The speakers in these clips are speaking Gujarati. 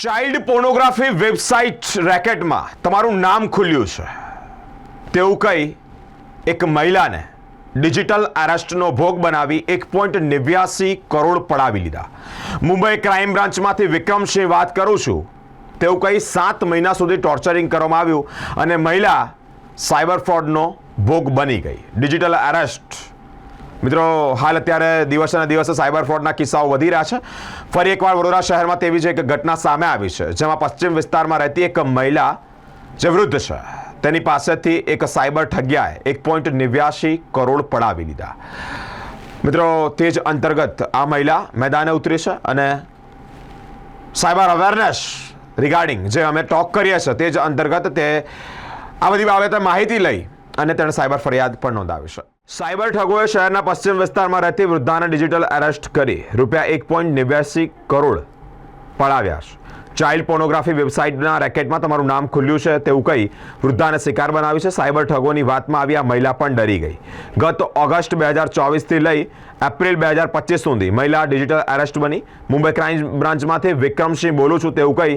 ચાઇલ્ડ પોર્નોગ્રાફી વેબસાઇટ રેકેટમાં તમારું નામ ખુલ્યું છે તેવું કહી એક મહિલાને ડિજિટલ એરેસ્ટનો ભોગ બનાવી 1.89 કરોડ પડાવી લીધા। મુંબઈ ક્રાઇમ બ્રાન્ચમાંથી વિક્રમસિંહ વાત કરું છું। તેવું કહી 7 મહિના સુધી ટોર્ચરિંગ કરવામાં આવ્યું અને મહિલા સાયબર ફ્રોડનો ભોગ બની ગઈ। ડિજિટલ એરેસ્ટ મિત્રો હાલ અત્યારે દિવસે દિવસે સાયબર ફ્રોડના કિસ્સાઓ વધી રહ્યા છે। ફરી એકવાર વડોદરા શહેરમાં તેવી જ એક ઘટના સામે આવી છે, જેમાં પશ્ચિમ વિસ્તારમાં રહેતી એક મહિલા જે વૃદ્ધ છે તેની પાસેથી એક સાયબર ઠગ્યાએ 1.89 કરોડ પડાવી લીધા। મિત્રો તે જ અંતર્ગત આ મહિલા મેદાને ઉતરી છે અને સાયબર અવેરનેસ રિગાર્ડિંગ જે અમે ટોક કરીએ છીએ તે જ અંતર્ગત તે આ બધી બાબતે માહિતી લઈ અને તેણે સાયબર ફરિયાદ પણ નોંધાવી છે। સાયબર ઠગોએ શહેરના પશ્ચિમ વિસ્તારમાં રહેતી વૃદ્ધાને ડિજિટલ એરેસ્ટ કરી રૂપિયા 1.89 કરોડ પડાવ્યા છે। ચાઇલ્ડ પોર્નોગ્રાફી વેબસાઇટના રેકેટમાં તમારું નામ ખુલ્યું છે તેવું કહી વૃદ્ધાને શિકાર બનાવી છે। સાયબર ઠગોની વાતમાં આવી આ મહિલા પણ ડરી ગઈ। ગત ઓગસ્ટ 2024થી લઈ એપ્રિલ 2025 સુધી મહિલા ડિજિટલ એરેસ્ટ બની। મુંબઈ ક્રાઇમ બ્રાન્ચમાંથી વિક્રમસિંહ બોલું છું તેવું કહી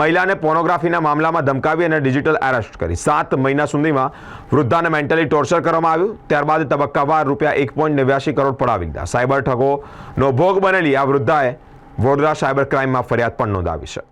મહિલાને પોર્નોગ્રાફીના મામલામાં ધમકાવી અને ડિજિટલ એરેસ્ટ કરી 7 મહિના સુધીમાં વૃદ્ધાને મેન્ટલી ટોર્ચર કરવામાં આવ્યું। ત્યારબાદ તબક્કાવાર રૂપિયા 1.89 કરોડ પડાવી દીધા। સાયબર ઠગોનો ભોગ બનેલી આ વૃદ્ધાએ વડોદરા સાયબર ક્રાઇમમાં ફરિયાદ પણ નોંધાવી છે।